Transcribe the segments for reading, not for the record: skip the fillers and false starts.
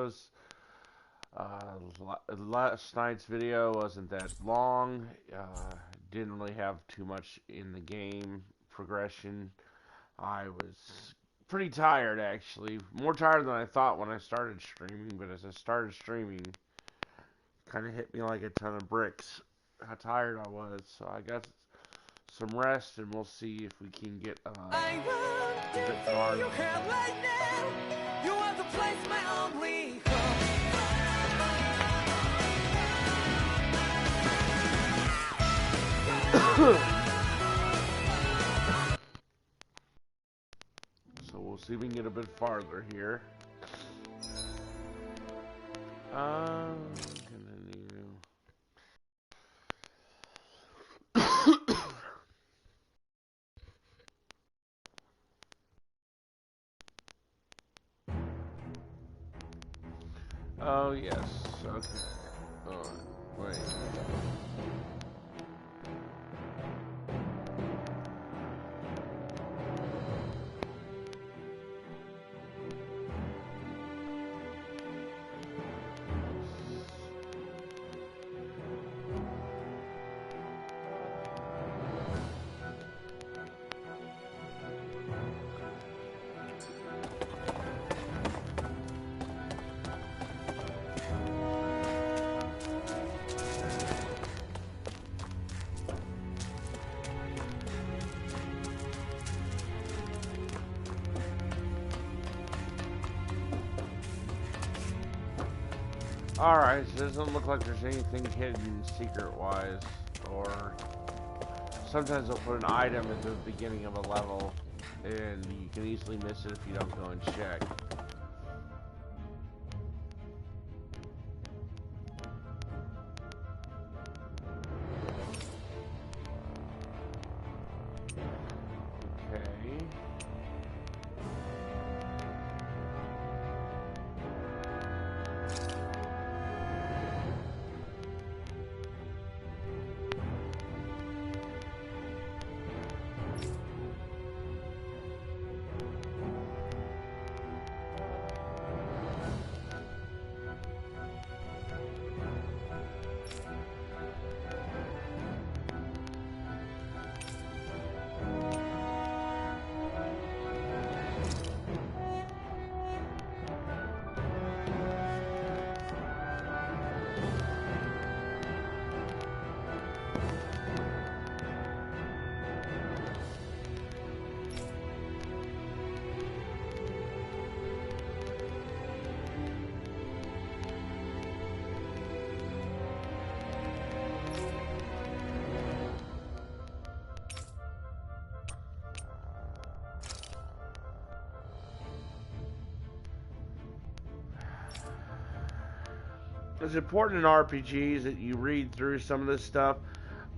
videos. Last night's video wasn't that long. Didn't really have too much in the game progression. I was pretty tired actually. More tired than I thought when I started streaming, but as I started streaming, kind of hit me like a ton of bricks how tired I was. So I got some rest and we'll see if we can get I want a to bit feel farther. your hair right now. You are the place, my only So we'll see if we can get a bit farther here. Continue. Oh yes. Okay. Oh, wait. Alright, so it doesn't look like there's anything hidden secret-wise, or sometimes they'll put an item at the beginning of a level, and you can easily miss it if you don't go and check. Okay. It's important in RPGs that you read through some of this stuff.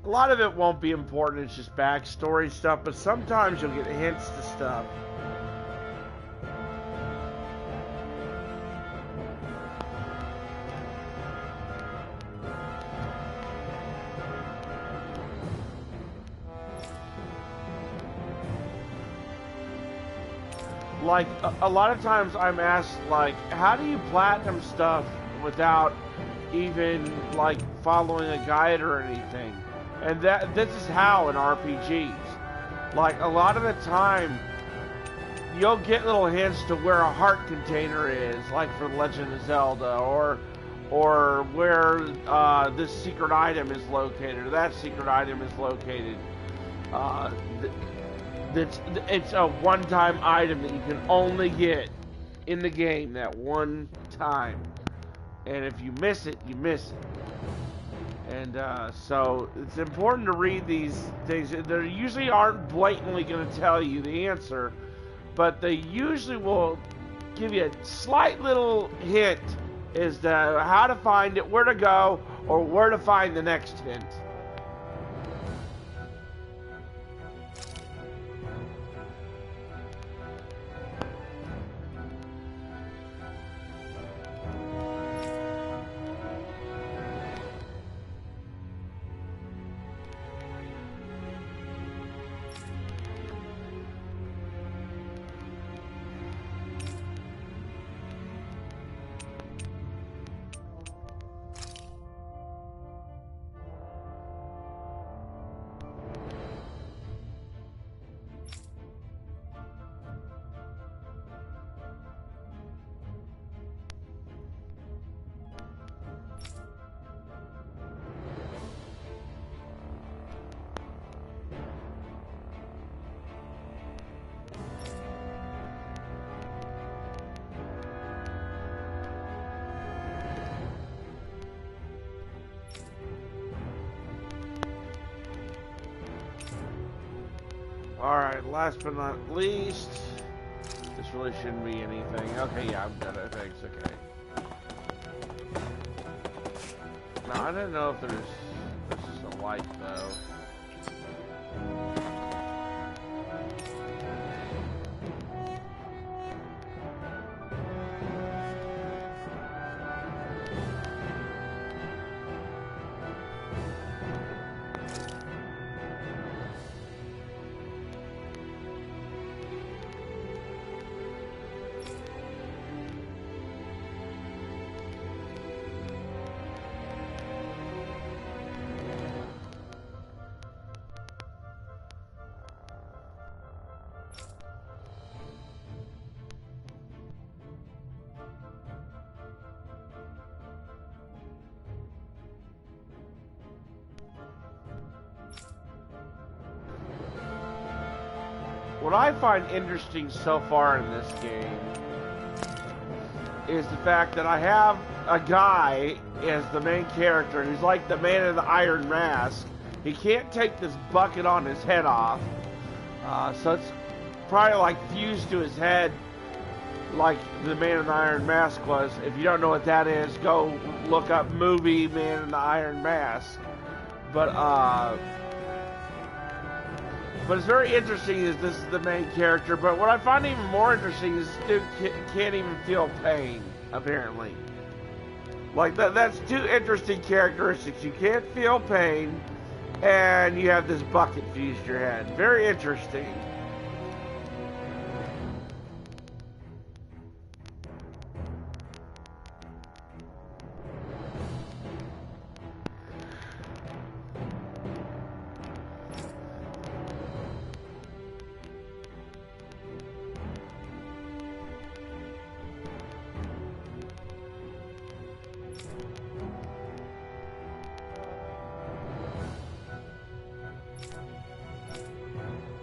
A lot of it won't be important, it's just backstory stuff, but sometimes you'll get hints to stuff. Like, a lot of times I'm asked, like, how do you platinum stuff without even, like, following a guide or anything? And this is how in RPGs. Like, a lot of the time, you'll get little hints to where a heart container is, like for Legend of Zelda, or where this secret item is located, or that secret item is located. It's a one-time item that you can only get in the game that one time. And if you miss it, you miss it. And so it's important to read these things. They usually aren't blatantly going to tell you the answer, but they usually will give you a slight little hint as to how to find it, where to go, or where to find the next hint. Alright, last but not least, this really shouldn't be anything. Okay, yeah, I'm good, I think it's okay. Now, I don't know if there's a light, though. What I find interesting so far in this game is the fact that I have a guy as the main character who's like the man in the iron mask. He can't take this bucket on his head off, so it's probably like fused to his head like the man in the iron mask was. If you don't know what that is, go look up movie Man in the Iron Mask. But it's very interesting is this is the main character, but what I find even more interesting is this dude can't even feel pain, apparently. Like, that's two interesting characteristics. You can't feel pain, and you have this bucket fused to your head. Very interesting.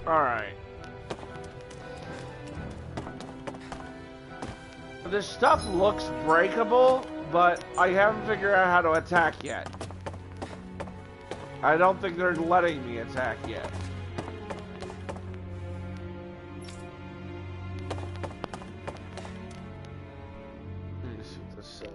Alright. This stuff looks breakable, but I haven't figured out how to attack yet. I don't think they're letting me attack yet. Let me see what this says.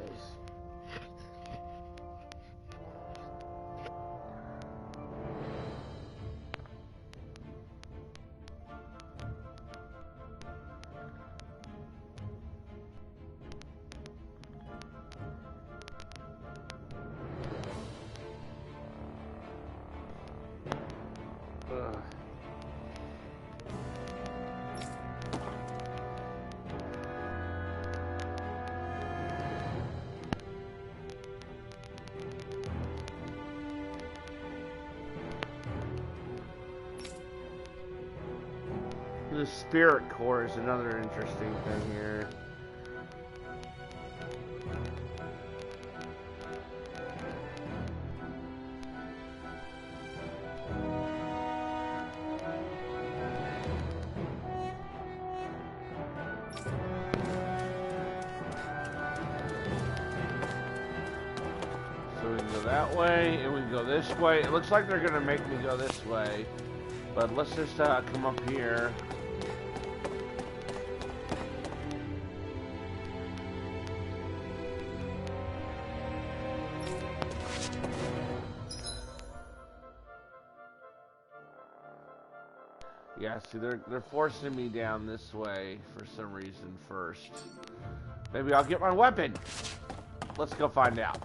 The spirit core is another interesting thing here. So we can go that way, and we can go this way. It looks like they're gonna make me go this way, but let's just come up here. Yeah, see, they're forcing me down this way for some reason first. Maybe I'll get my weapon. Let's go find out.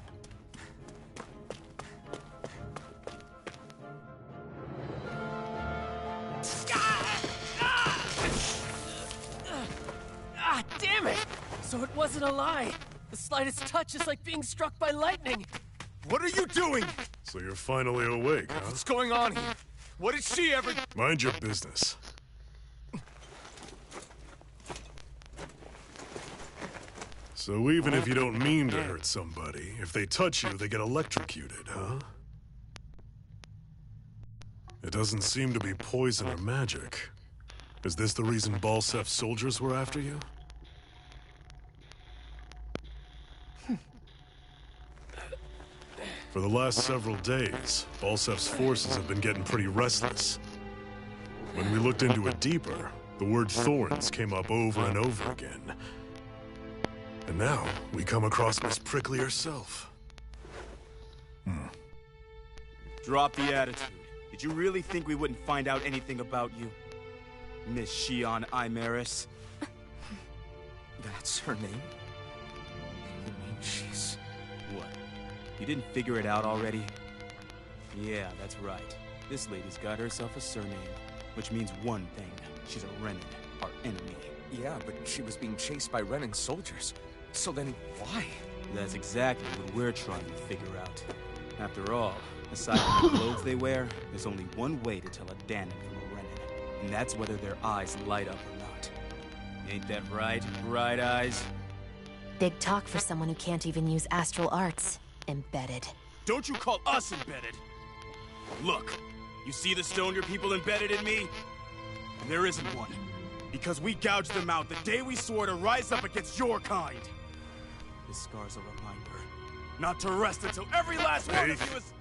Ah, damn it! So it wasn't a lie. The slightest touch is like being struck by lightning. What are you doing? So you're finally awake, huh? What's going on here? What did she ever... Mind your business. So even if you don't mean to hurt somebody, if they touch you, they get electrocuted, huh? It doesn't seem to be poison or magic. Is this the reason Balsef's soldiers were after you? For the last several days, Balsef's forces have been getting pretty restless. When we looked into it deeper, the word thorns came up over and over again. And now, we come across Miss Prickly herself. Drop the attitude. Did you really think we wouldn't find out anything about you? Miss Shion Imaris? That's her name? You mean she's... What? You didn't figure it out already? Yeah, that's right. This lady's got herself a surname, which means one thing. She's a Renin, our enemy. Yeah, but she was being chased by Renin soldiers. So then, why? That's exactly what we're trying to figure out. After all, aside from the clothes they wear, there's only one way to tell a Danon from a Renin, and that's whether their eyes light up or not. Ain't that right, Bright Eyes? Big talk for someone who can't even use astral arts. Embedded. Don't you call us embedded! Look, you see the stone your people embedded in me? There isn't one. Because we gouged them out the day we swore to rise up against your kind. This scar's a reminder, not to rest until every last one of you is...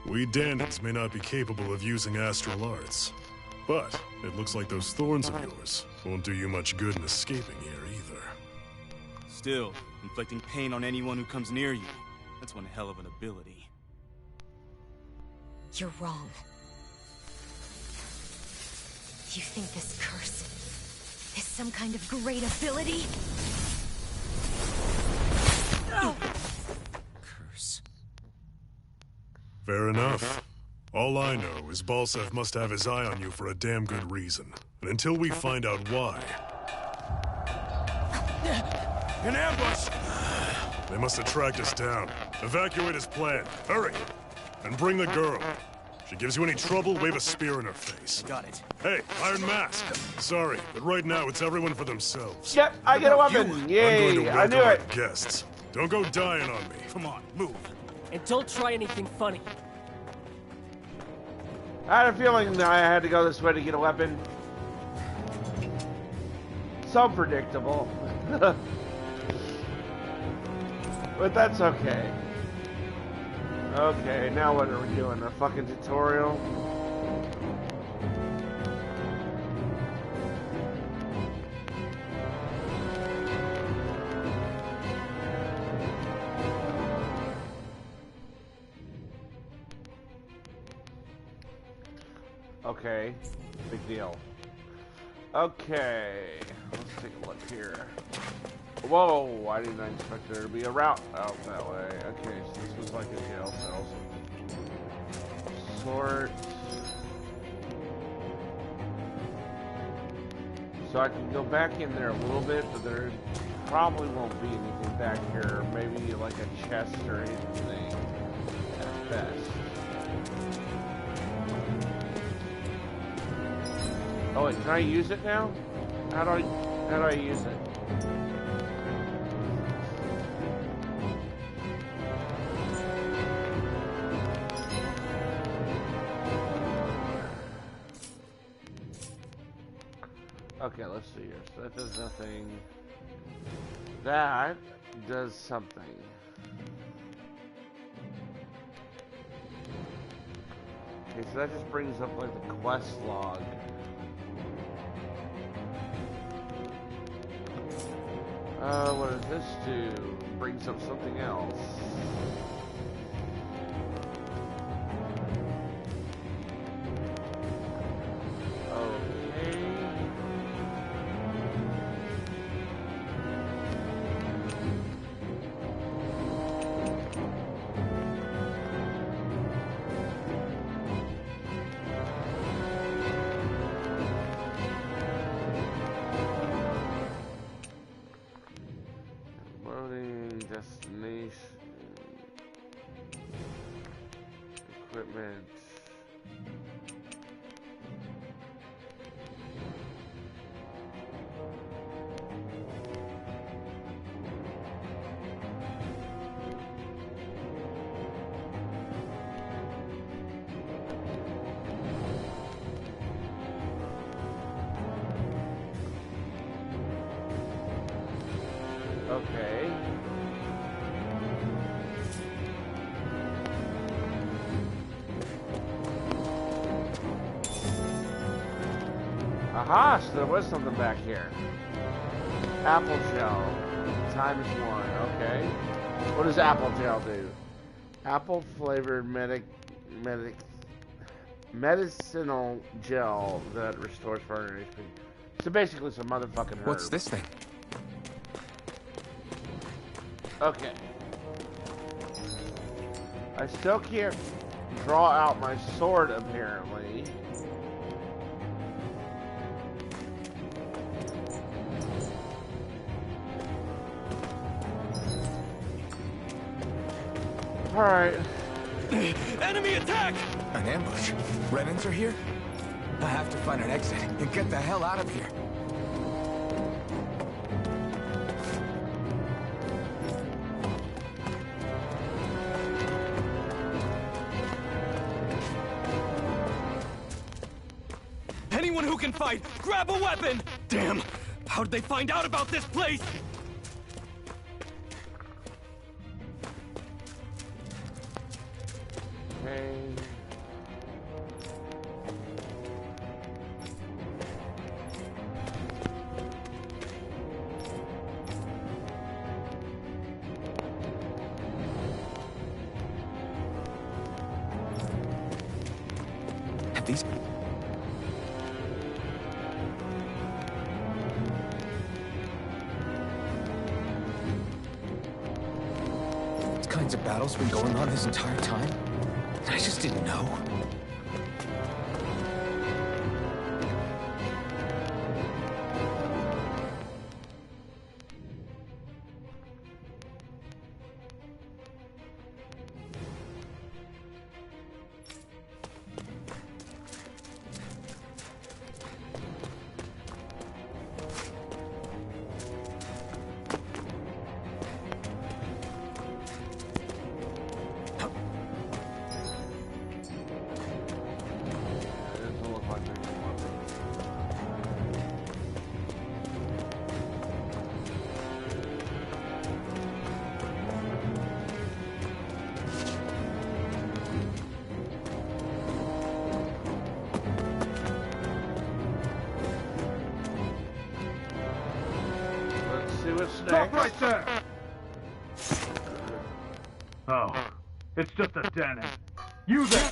We Danons may not be capable of using astral arts, but it looks like those thorns of yours won't do you much good in escaping here either. Still, inflicting pain on anyone who comes near you, that's one hell of an ability. You're wrong. You think this curse is some kind of great ability? curse? Fair enough. All I know is Balsev must have his eye on you for a damn good reason. And until we find out why... An ambush! They must have tracked us down. Evacuate as planned. Hurry! And bring the girl. If she gives you any trouble, wave a spear in her face. Got it. Hey, Iron Mask. Sorry, but right now it's everyone for themselves. Yep, I get a weapon. I'm going Yay, to I welcome knew our it. guests. Don't go dying on me. Come on, move. And don't try anything funny. I had a feeling that I had to go this way to get a weapon. So predictable. But that's okay. Okay, now what are we doing? A fucking tutorial? Okay, big deal. Okay, let's take a look here. Whoa, I did not expect there to be a route out that way. Okay, so this was like a jail cell. Sort. So I can go back in there a little bit, but there probably won't be anything back here. Maybe like a chest or anything at best. Oh wait, can I use it now? How do I use it? Okay, let's see here. So that does nothing. That does something. Okay, so that just brings up like the quest log. What does this do? Brings up something else. Destination, equipment, okay. Aha, so there was something back here. Apple gel. Time is 1. Okay. What does apple gel do? Apple flavored medicinal gel that restores further HP. So basically some motherfucking herb. What's this thing? Okay. I still can't draw out my sword apparently. Alright. Enemy attack! An ambush. Renans are here? I have to find an exit and get the hell out of here. Anyone who can fight, grab a weapon! Damn! How'd they find out about this place? Okay. Have these... kinds of battles been going on this entire time? I just didn't know. Stop right there! Oh, it's just a den. You there!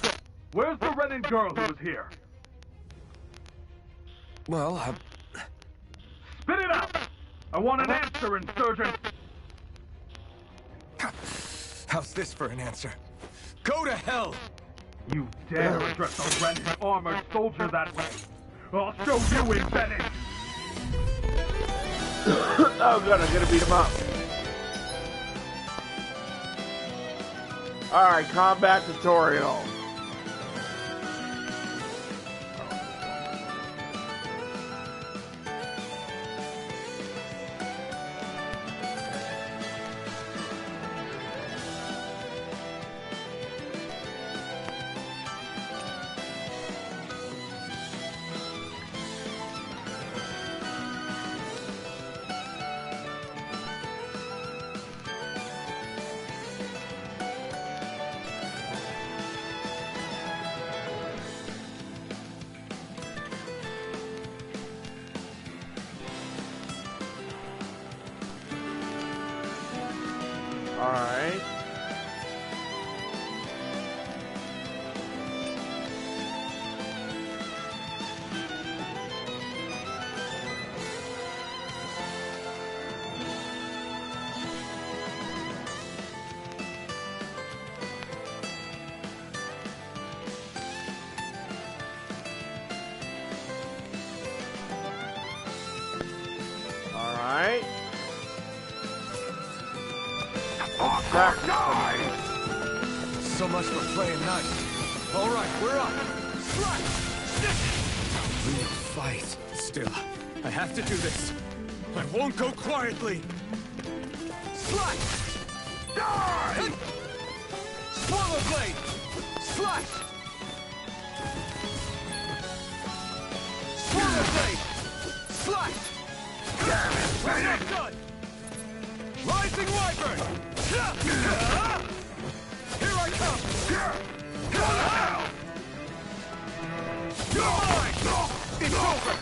Where's the Renan girl who was here? Well, Spit it out! I want an answer, insurgent! how's this for an answer? Go to hell! You dare address a Renan armored soldier that way? I'll show you in Venice! Oh god, I'm gonna beat him up. Alright, combat tutorial. Alright. Alright. So much for playing nice. All right, we're up. Strike! Real fight. Still, I have to do this. I won't go quietly. Slash! Die! Swallow blade! Slash! Swallow blade! Slash! Damn it! We're not done! Rising Wyvern! Here I come! You're mine! It's over!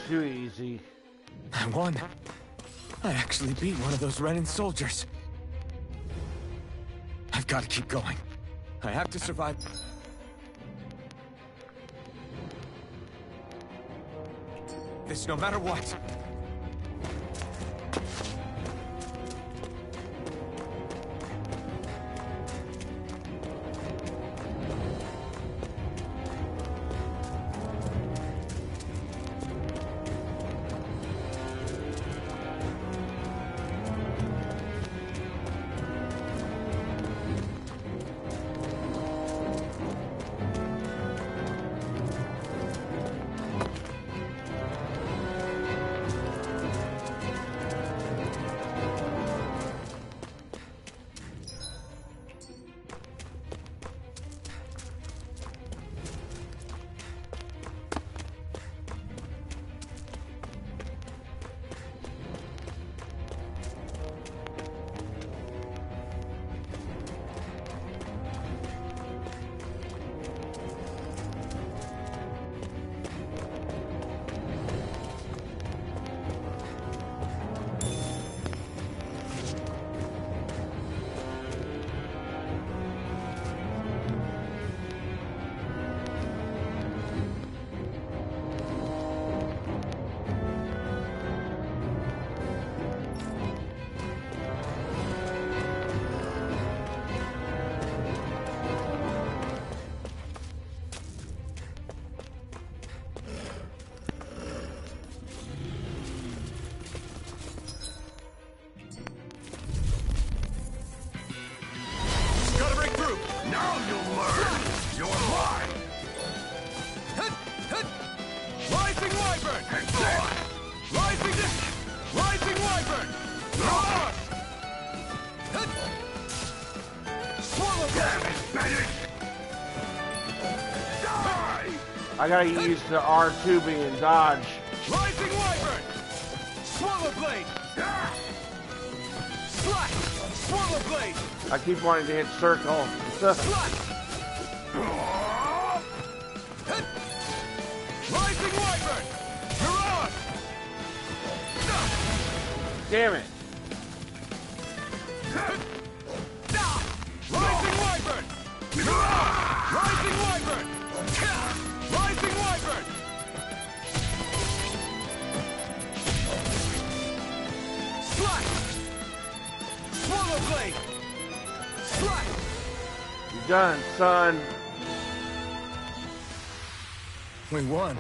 Too easy. I won. I actually beat one of those Renan soldiers. I've got to keep going. I have to survive. This no matter what. I gotta get used to R2 being dodge. Rising Wyvern! Swallow Blade! Slash! Swallow Blade! I keep wanting to hit circle. Slash! Rising Wyvern! You're on! Damn it. Rising Wyvern! You're on! Rising Wyvern! Rising Wyvern! Slash! Swallow Blade! Slash! You're done, son. We won.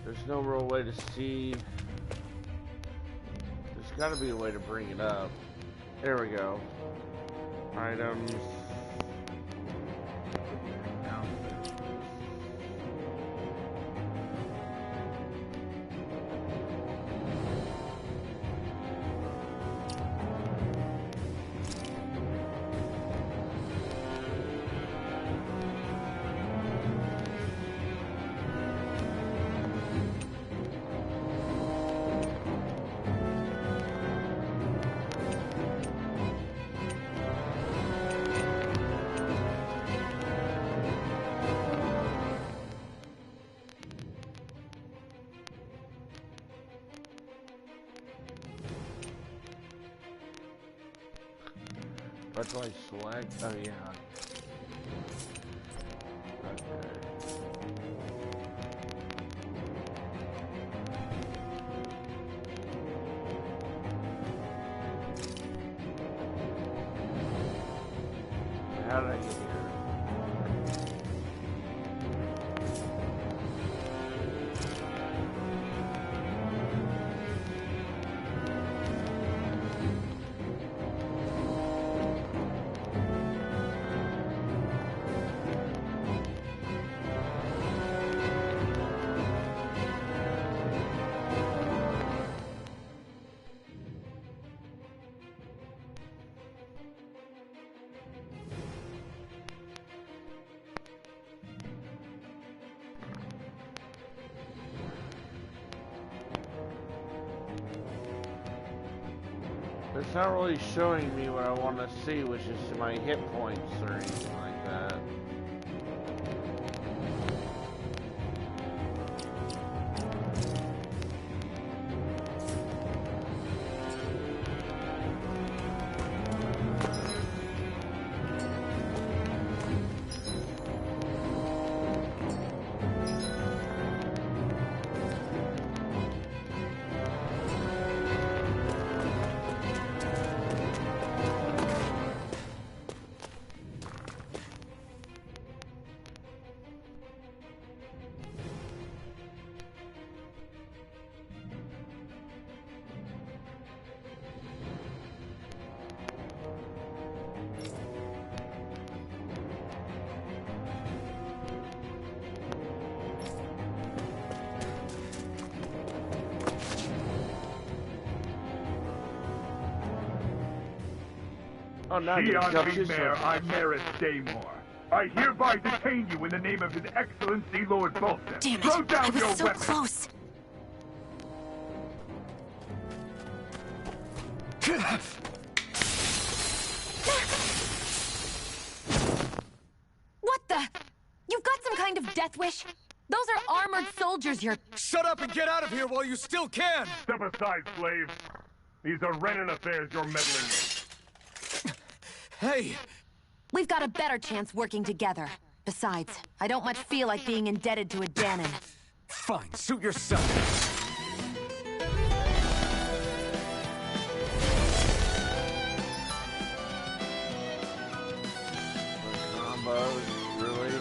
There's no real way to see. There's gotta be a way to bring it up. There we go. Items. What do I select? Oh yeah. Okay. How did I get here? It's not really showing me what I want to see, which is my hit points or anything like that. Oh, now you Xi'an got Mayor Imaris Daymore. I hereby detain you in the name of His Excellency Lord Bolton. Damn it! Throw I down was your so weapon. close. What the? You've got some kind of death wish? Those are armored soldiers you're... Shut up and get out of here while you still can! Step aside, slave. These are Renan affairs you're meddling with. Hey! We've got a better chance working together. Besides, I don't much feel like being indebted to a Danon. Fine, suit yourself. Combos, really?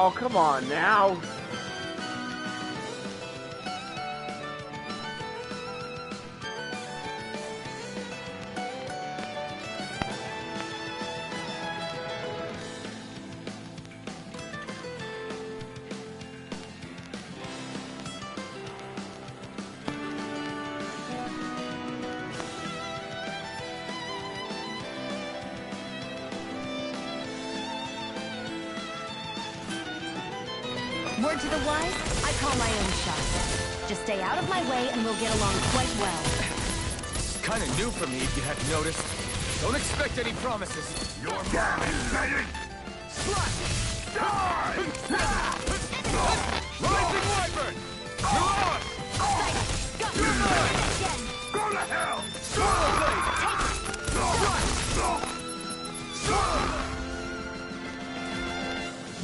Oh, come on now. Word to the wise, I call my own shot. Just stay out of my way and we'll get along quite well. Kinda new for me, if you hadn't noticed. Don't expect any promises. Your man is ready. Slash! Die! Rising Wyvern! You're on! Go to hell!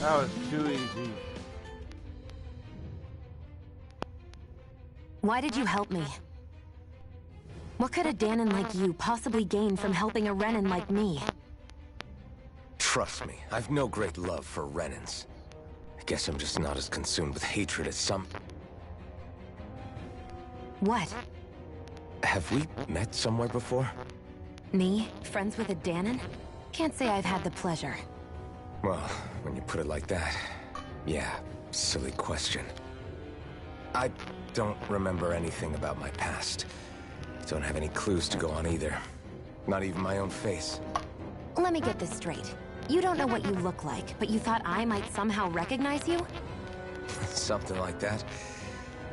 That was too easy. Why did you help me? What could a Danon like you possibly gain from helping a Renan like me? Trust me, I've no great love for Renans. I guess I'm just not as consumed with hatred as some... What? Have we met somewhere before? Me? Friends with a Danon? Can't say I've had the pleasure. Well, when you put it like that, yeah, silly question. I don't remember anything about my past. Don't have any clues to go on either. Not even my own face. Let me get this straight. You don't know what you look like, but you thought I might somehow recognize you? Something like that.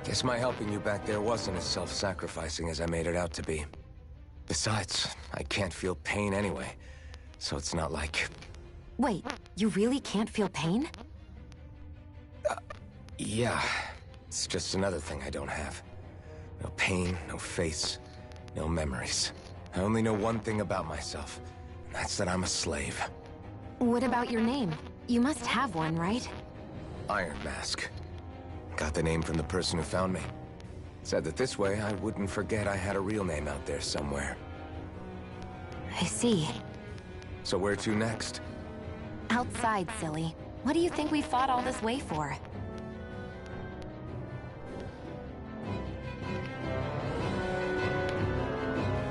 Guess my helping you back there wasn't as self-sacrificing as I made it out to be. Besides, I can't feel pain anyway, so it's not like... Wait, you really can't feel pain? Yeah. It's just another thing I don't have. No pain, no face, no memories. I only know one thing about myself, and that's that I'm a slave. What about your name? You must have one, right? Iron Mask. Got the name from the person who found me. Said that this way I wouldn't forget I had a real name out there somewhere. I see. So where to next? Outside, silly. What do you think we fought all this way for?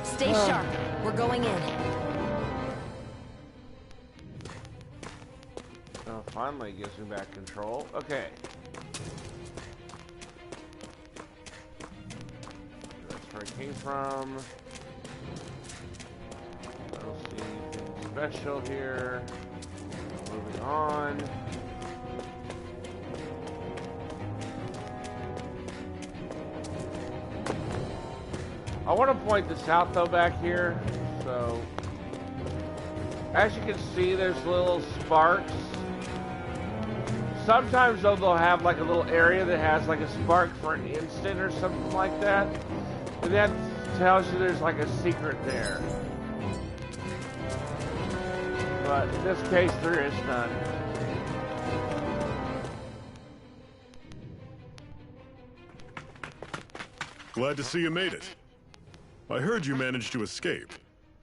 Stay sharp. We're going in. Oh, finally gives me back control. Okay. That's for where it came from. I don't see anything special here. Moving on. I want to point this out though back here. So, as you can see, there's little sparks. Sometimes though they'll have like a little area that has like a spark for an instant or something like that. And that tells you there's like a secret there. But in this case, there is none. Glad to see you made it. I heard you managed to escape,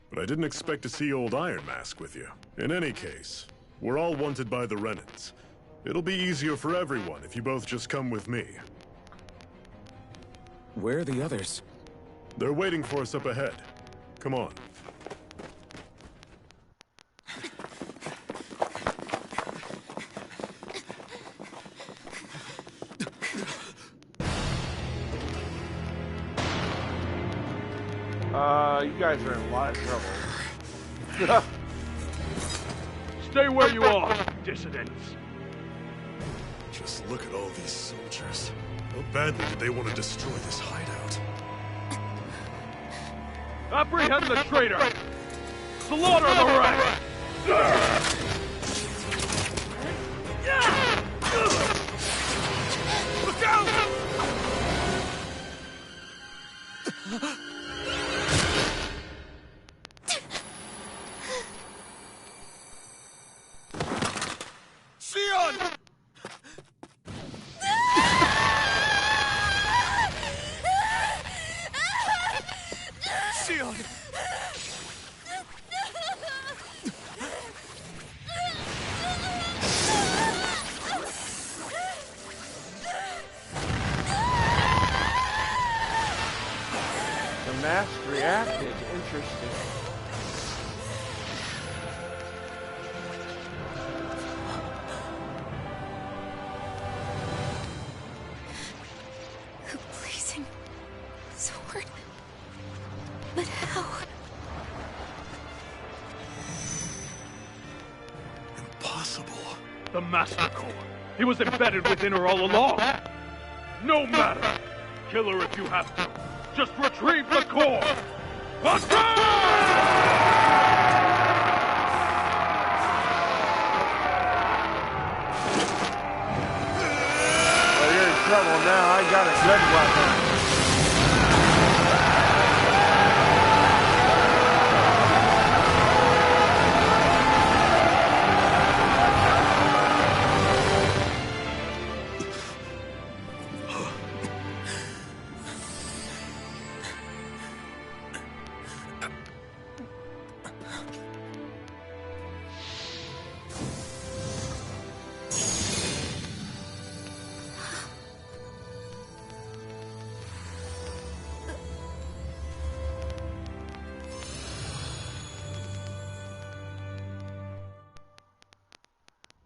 but I didn't expect to see old Iron Mask with you. In any case, we're all wanted by the Renans. It'll be easier for everyone if you both just come with me. Where are the others? They're waiting for us up ahead. Come on. You guys are in a lot of trouble. Stay where you are, dissidents. Just look at all these soldiers. How badly did they want to destroy this hideout? Apprehend the traitor! Slaughter the rest! Look out! Reacted. Interesting. Blazing sword. But how? Impossible. The Master Core. He was embedded within her all along. No matter. Kill her if you have to. Just retrieve the core! Attack! Well, you're in trouble now. I got a good weapon.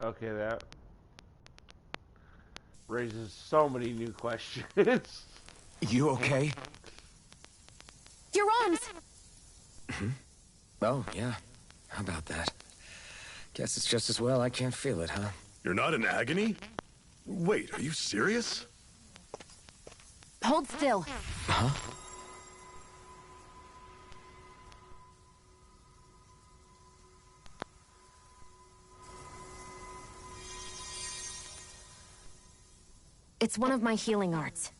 Okay, that raises so many new questions. You okay? Your arms! Oh, yeah. How about that? Guess it's just as well I can't feel it, huh? You're not in agony? Wait, are you serious? Hold still. Huh? It's one of my healing arts.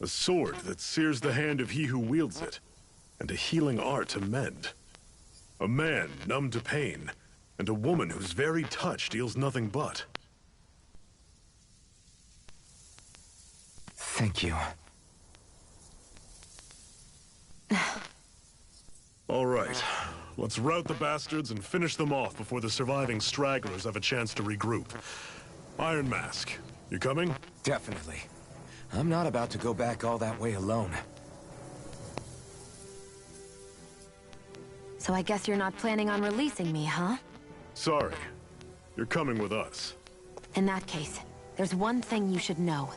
A sword that sears the hand of he who wields it, and a healing art to mend. A man numb to pain, and a woman whose very touch deals nothing but. Thank you. All right, let's rout the bastards and finish them off before the surviving stragglers have a chance to regroup. Iron Mask, you coming? Definitely. I'm not about to go back all that way alone. So I guess you're not planning on releasing me, huh? Sorry, you're coming with us. In that case, there's one thing you should know.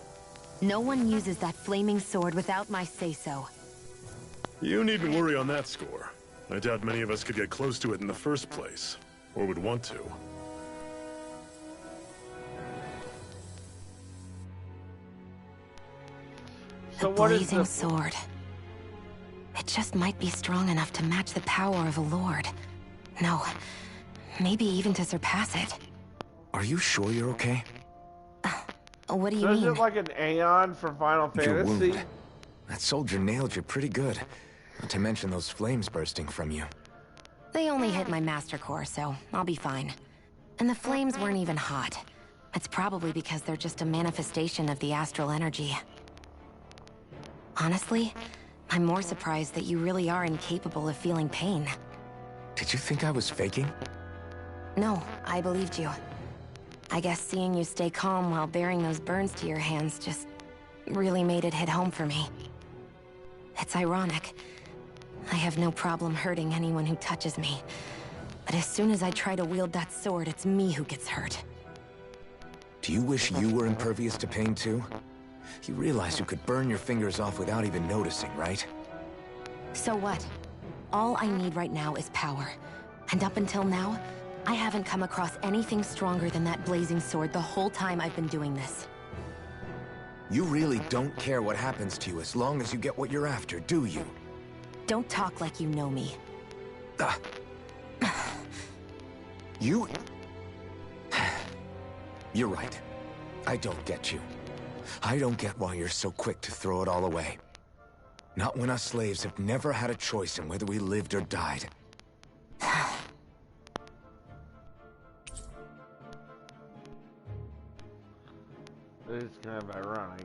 No one uses that flaming sword without my say-so. You needn't worry on that score. I doubt many of us could get close to it in the first place, or would want to. The blazing sword. It just might be strong enough to match the power of a lord. No, maybe even to surpass it. Are you sure you're okay? What do you So is mean? it like an Aeon for Final Your Fantasy? wound. That soldier nailed you pretty good. Not to mention those flames bursting from you. They only hit my master core, so I'll be fine. And the flames weren't even hot. It's probably because they're just a manifestation of the astral energy. Honestly, I'm more surprised that you really are incapable of feeling pain. Did you think I was faking? No, I believed you. I guess seeing you stay calm while bearing those burns to your hands just really made it hit home for me. It's ironic. I have no problem hurting anyone who touches me. But as soon as I try to wield that sword, it's me who gets hurt. Do you wish you were impervious to pain too? You realize you could burn your fingers off without even noticing, right? So what? All I need right now is power. And up until now, I haven't come across anything stronger than that blazing sword the whole time I've been doing this. You really don't care what happens to you as long as you get what you're after, do you? Don't talk like you know me. You... You're right. I don't get you. I don't get why you're so quick to throw it all away. Not when us slaves have never had a choice in whether we lived or died. It's kind of ironic.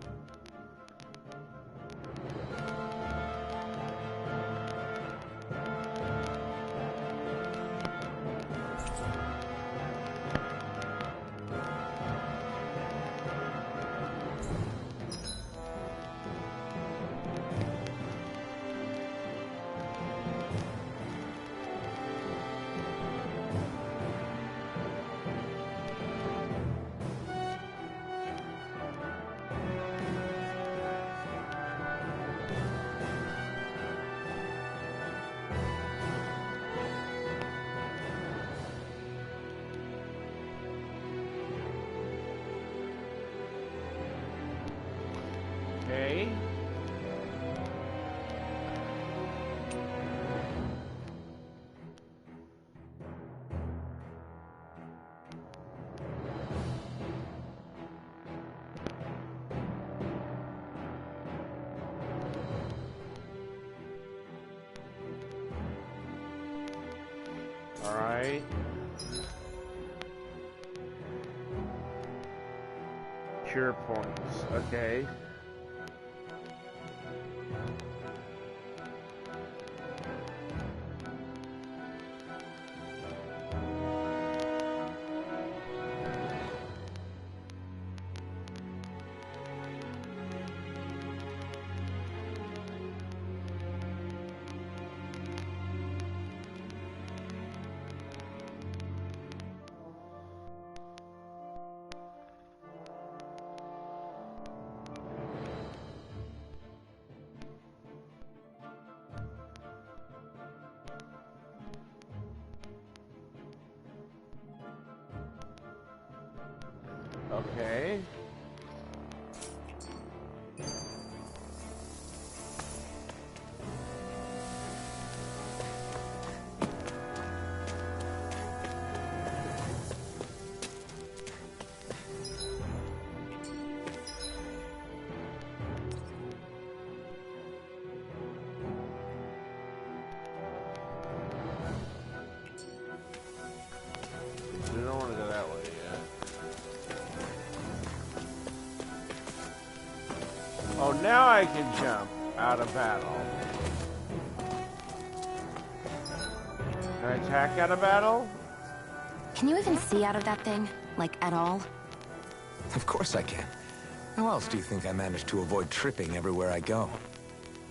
Okay. All right. Cure points. Okay. Okay. We don't want to go that way yet. Oh, now I can jump out of battle. Can I attack out of battle? Can you even see out of that thing? Like, at all? Of course I can. How else do you think I managed to avoid tripping everywhere I go?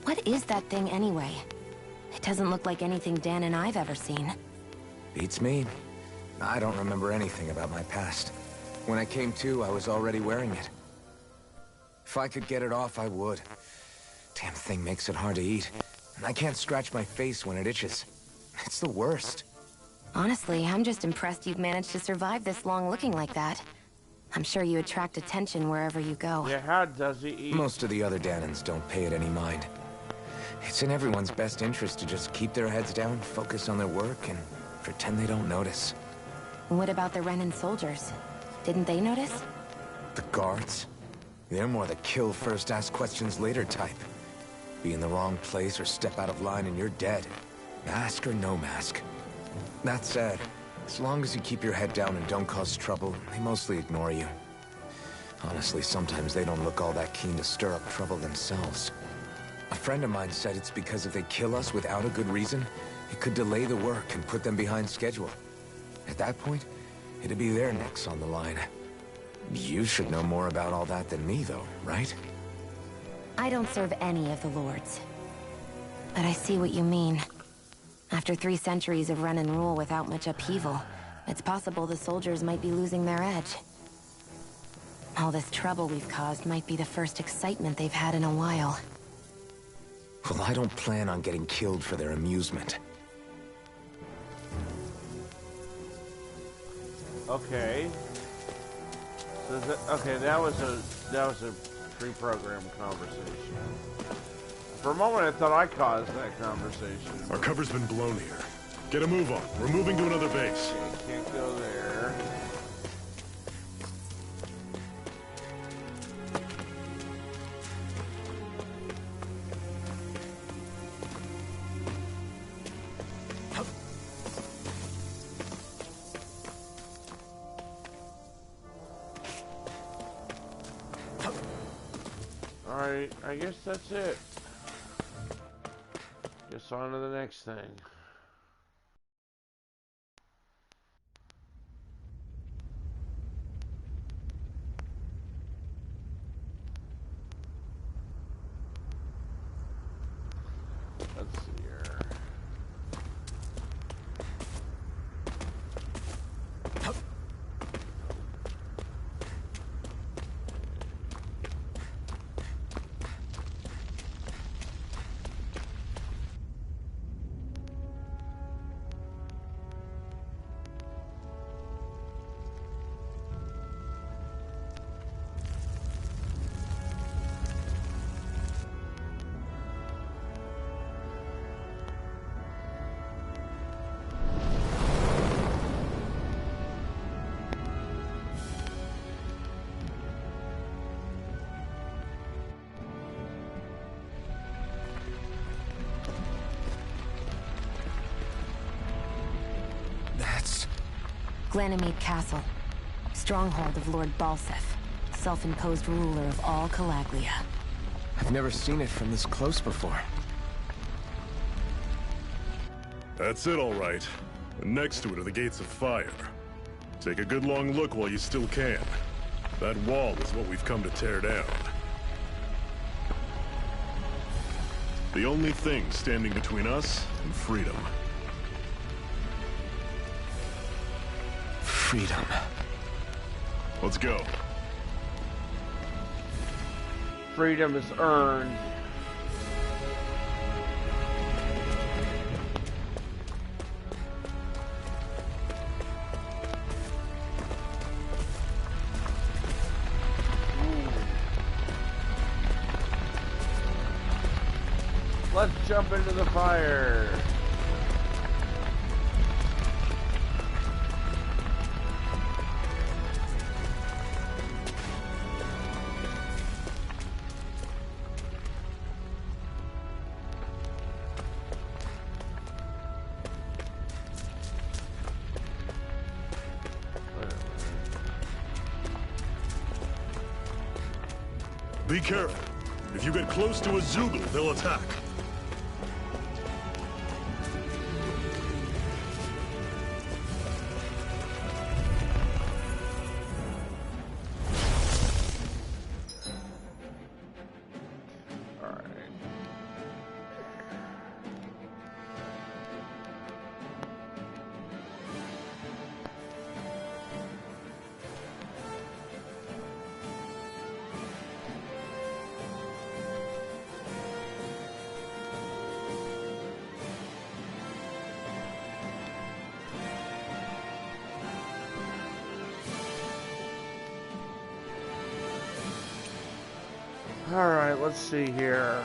What is that thing anyway? It doesn't look like anything Dan and I've ever seen. Beats me. I don't remember anything about my past. When I came to, I was already wearing it. If I could get it off, I would. Damn thing makes it hard to eat. And I can't scratch my face when it itches. It's the worst. Honestly, I'm just impressed you've managed to survive this long looking like that. I'm sure you attract attention wherever you go. Yeah, how does he eat? Most of the other Dahnans don't pay it any mind. It's in everyone's best interest to just keep their heads down, focus on their work, and pretend they don't notice. What about the Renan soldiers? Didn't they notice? The guards? They're more the kill first, ask questions later type. Be in the wrong place or step out of line and you're dead. Mask or no mask. That said, as long as you keep your head down and don't cause trouble, they mostly ignore you. Honestly, sometimes they don't look all that keen to stir up trouble themselves. A friend of mine said it's because if they kill us without a good reason, it could delay the work and put them behind schedule. At that point, it'd be their necks on the line. You should know more about all that than me, though, right? I don't serve any of the lords. But I see what you mean. After 3 centuries of Renan rule without much upheaval, it's possible the soldiers might be losing their edge. All this trouble we've caused might be the first excitement they've had in a while. Well, I don't plan on getting killed for their amusement. Okay. So that was a pre-programmed conversation. For a moment, I thought I caused that conversation. Our cover's been blown here. Get a move on. We're moving to another base. Okay, can't go there. Alright, I guess that's it. Guess on to the next thing. Let's see here. Glanimede Castle, stronghold of Lord Balseph, self-imposed ruler of all Calaglia. I've never seen it from this close before. That's it, all right. And next to it are the Gates of Fire. Take a good long look while you still can. That wall is what we've come to tear down. The only thing standing between us and freedom. Freedom. Let's go. Freedom is earned. Let's jump into the fire. Be careful. If you get close to a Zeugle, they'll attack. Alright, let's see here.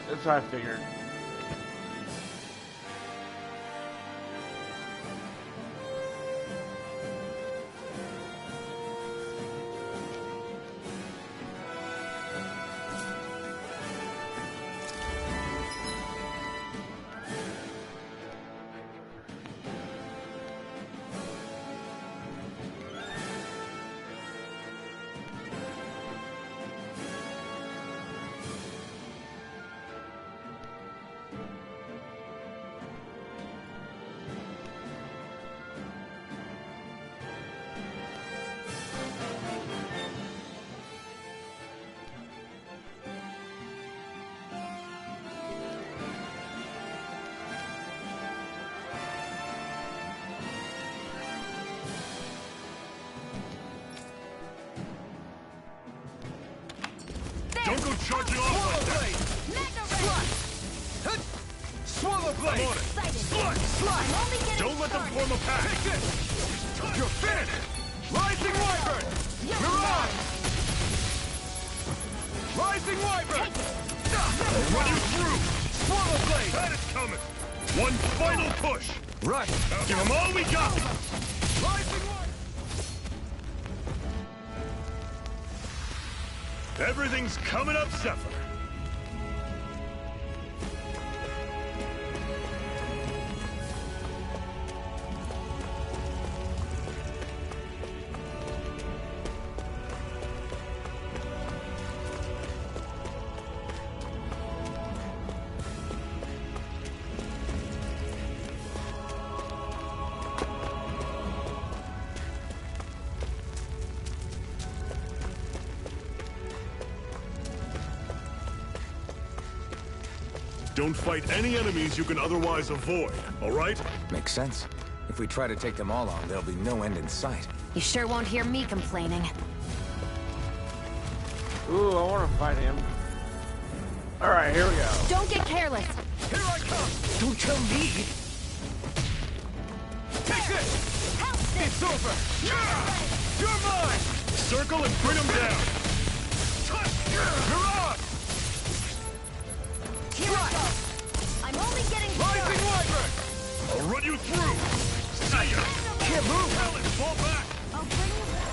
That's what I figured. Don't go charging off like that! Swallow blade! I'm on it! Slut! Don't let them form a pack! Take this! You're finished! Rising Wyvern! Mirage! Rising Wyvern! I'll run you through! Swallow blade! That is coming! One final push! Right! Give them all we got! Rising Wyvern! Everything's coming up, Zephyr! Don't fight any enemies you can otherwise avoid, all right? Makes sense. If we try to take them all on, there'll be no end in sight. You sure won't hear me complaining. Ooh, I want to fight him. Alright, here we go. Don't get careless. Here I come! Don't tell me! Take this! It's over! You're mine! Circle and bring them down! Mirage! Here I go. I'm only getting Rising started. Wyvern! I'll run you through! See ya! Can't move! Talon, fall back! I'll bring you back.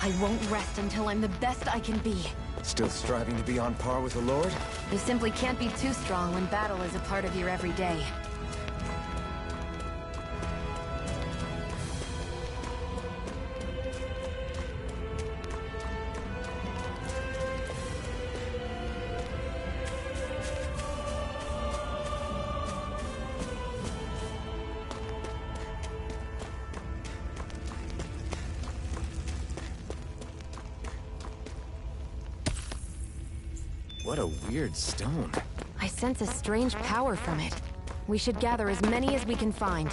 I won't rest until I'm the best I can be. Still striving to be on par with the Lord? You simply can't be too strong when battle is a part of your everyday. What a weird stone. I sense a strange power from it. We should gather as many as we can find.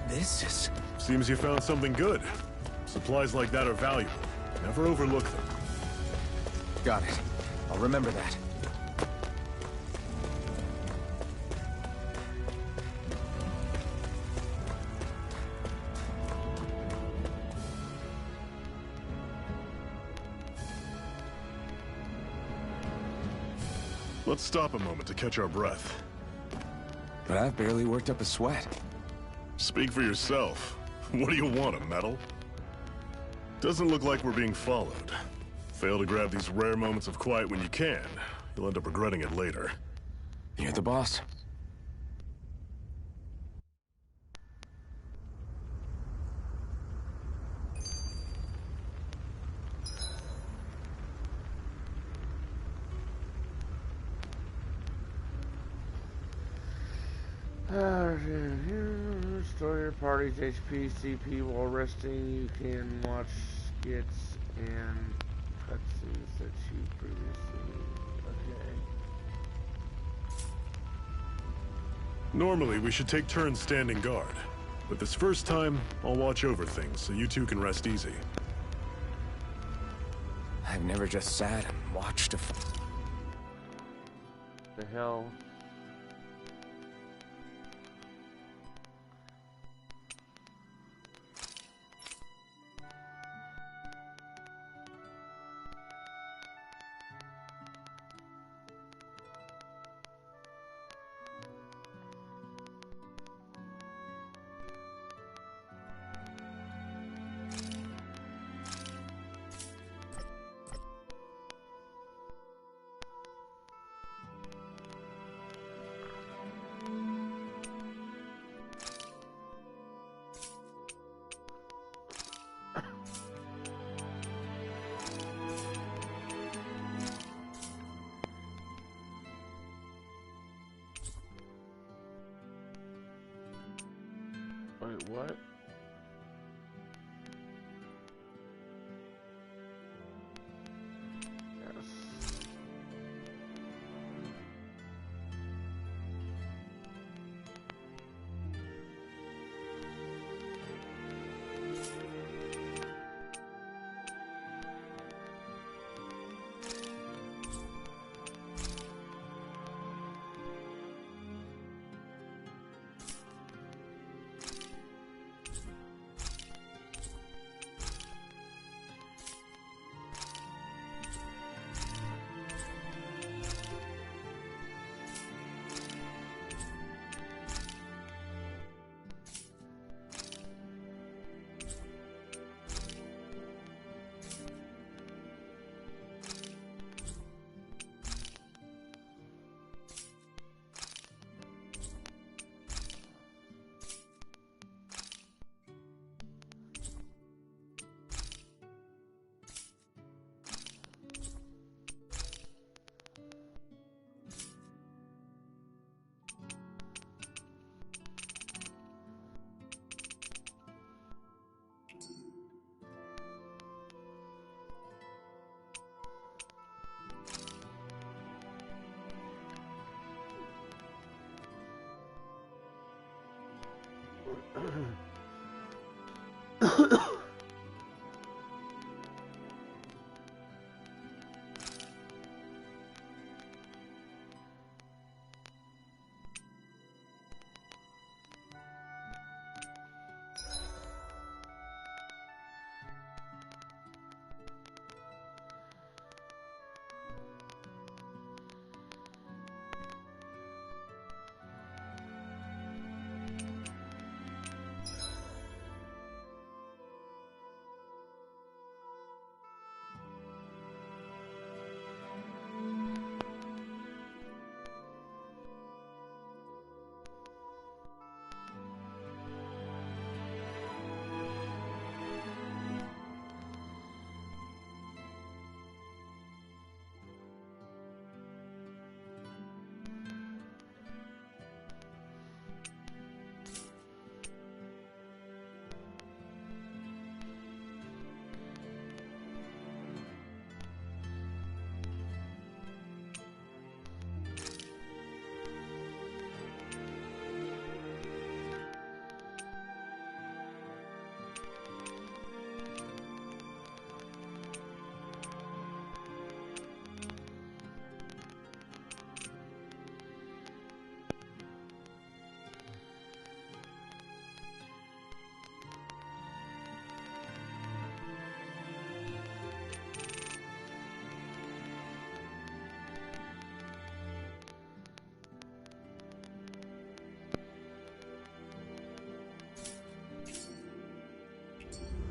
This is... Seems you found something good. Supplies like that are valuable. Never overlook them. Got it. I'll remember that. Let's stop a moment to catch our breath. But I've barely worked up a sweat. Speak for yourself. What do you want, a medal? Doesn't look like we're being followed. Fail to grab these rare moments of quiet when you can. You'll end up regretting it later. You're the boss. Restore your party's HP, CP while resting. You can watch skits and cutscenes that you previously. Okay. Normally, we should take turns standing guard. But this first time, I'll watch over things so you two can rest easy. I've never just sat and watched a... The hell? Wait, what? Yes.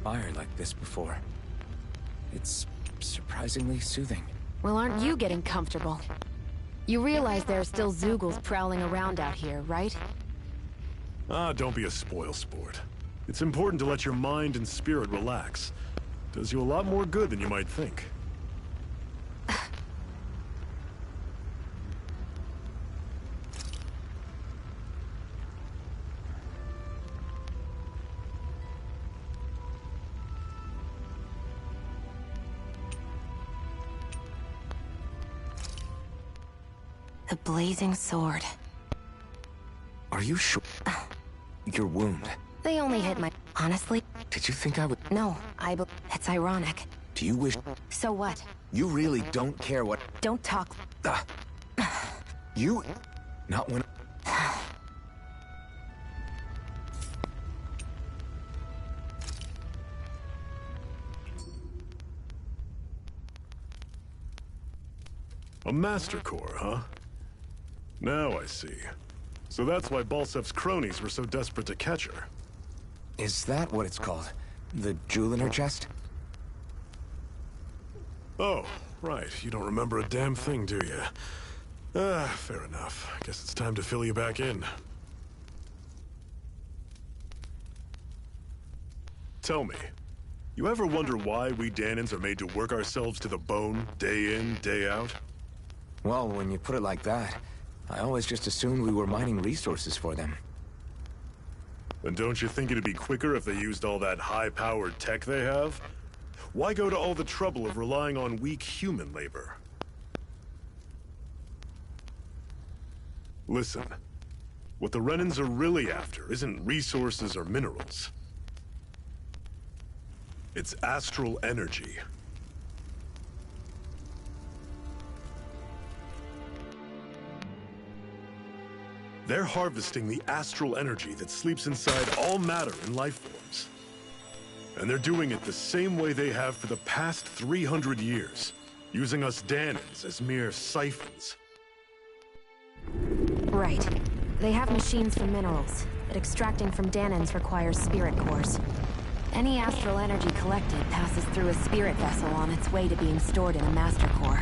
fire like this before. It's surprisingly soothing. Well, aren't you getting comfortable? You realize there are still Zeugles prowling around out here, right? Ah, don't be a spoilsport. It's important to let your mind and spirit relax. Does you a lot more good than you might think. The blazing sword. Are you sure? Your wound. They only hit my... Honestly? Did you think I would... No, It's ironic. Do you wish... So what? You really don't care what... Don't talk... You... Not when... A Master Core, huh? Now I see. So that's why Balsef's cronies were so desperate to catch her. Is that what it's called? The jewel in her chest? Oh, right. You don't remember a damn thing, do you? Fair enough. I guess it's time to fill you back in. Tell me, you ever wonder why we Dahnans are made to work ourselves to the bone, day in, day out? Well, when you put it like that, I always just assumed we were mining resources for them. And don't you think it'd be quicker if they used all that high-powered tech they have? Why go to all the trouble of relying on weak human labor? Listen, what the Renans are really after isn't resources or minerals. It's astral energy. They're harvesting the astral energy that sleeps inside all matter and life forms. And they're doing it the same way they have for the past 300 years, using us Dahnans as mere siphons. Right. They have machines for minerals, but extracting from Dahnans requires spirit cores. Any astral energy collected passes through a spirit vessel on its way to being stored in a master core.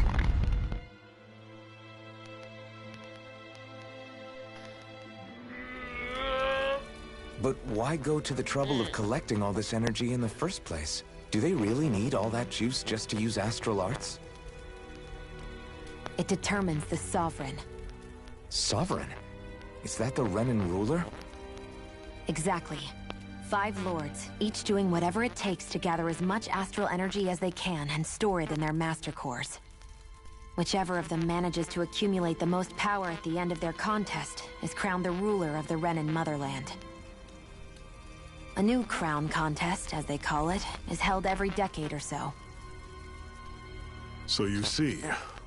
But why go to the trouble of collecting all this energy in the first place? Do they really need all that juice just to use astral arts? It determines the Sovereign. Sovereign? Is that the Renan ruler? Exactly. 5 lords, each doing whatever it takes to gather as much astral energy as they can and store it in their master cores. Whichever of them manages to accumulate the most power at the end of their contest is crowned the ruler of the Renan motherland. A new crown contest, as they call it, is held every decade or so. So you see,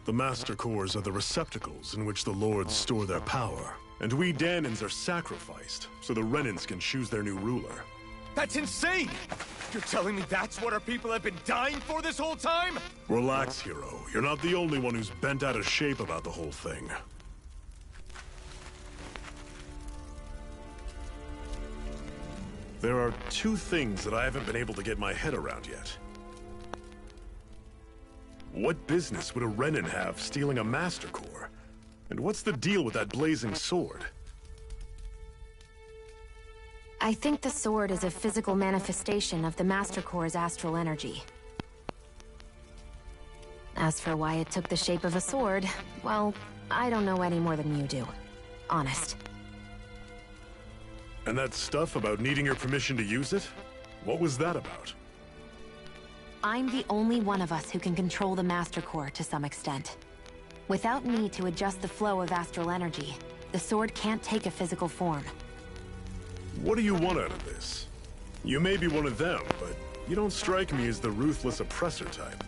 the Master Cores are the receptacles in which the Lords store their power. And we Dahnans are sacrificed, so the Renans can choose their new ruler. That's insane! You're telling me that's what our people have been dying for this whole time? Relax, hero. You're not the only one who's bent out of shape about the whole thing. There are 2 things that I haven't been able to get my head around yet. What business would a Renan have stealing a Master Core? And what's the deal with that blazing sword? I think the sword is a physical manifestation of the Master Core's astral energy. As for why it took the shape of a sword, well, I don't know any more than you do. Honest. And that stuff about needing your permission to use it? What was that about? I'm the only one of us who can control the Master Core to some extent. Without me to adjust the flow of astral energy, the sword can't take a physical form. What do you want out of this? You may be one of them, but you don't strike me as the ruthless oppressor type.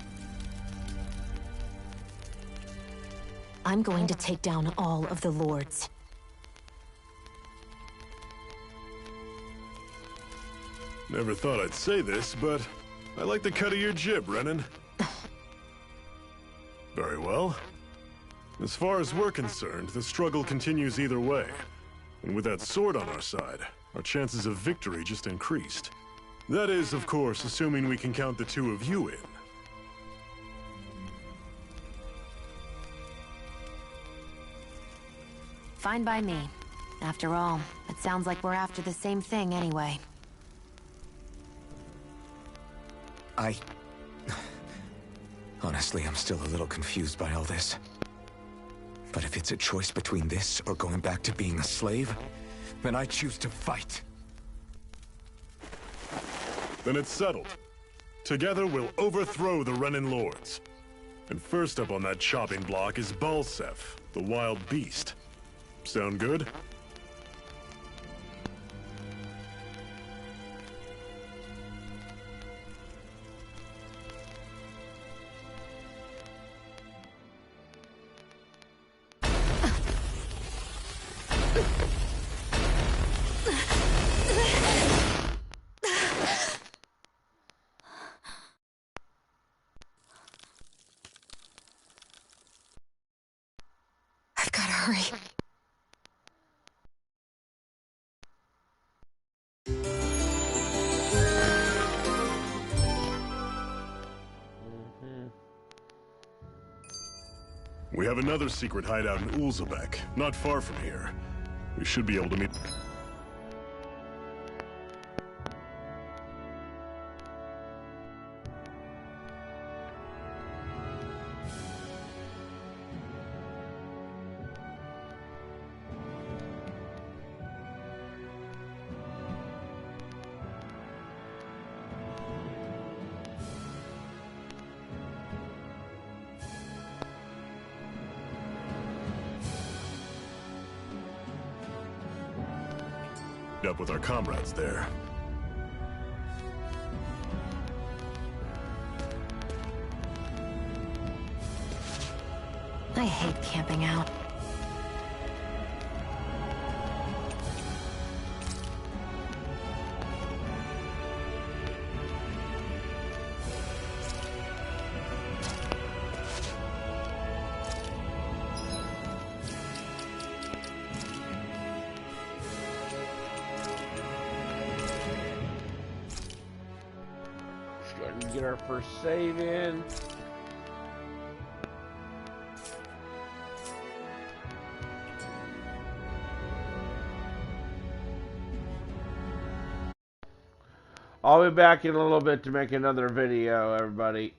I'm going to take down all of the lords. Never thought I'd say this, but I like the cut of your jib, Renan. Very well. As far as we're concerned, the struggle continues either way. And with that sword on our side, our chances of victory just increased. That is, of course, assuming we can count the two of you in. Fine by me. After all, it sounds like we're after the same thing anyway. Honestly, I'm still a little confused by all this. But if it's a choice between this or going back to being a slave, then I choose to fight. Then it's settled. Together we'll overthrow the Renan Lords. And first up on that chopping block is Balseph, the wild beast. Sound good? I've gotta hurry. We have another secret hideout in Ulzebek, not far from here. We should be able to meet... up with our comrades there. I hate camping out. Get our first save in. I'll be back in a little bit to make another video, everybody.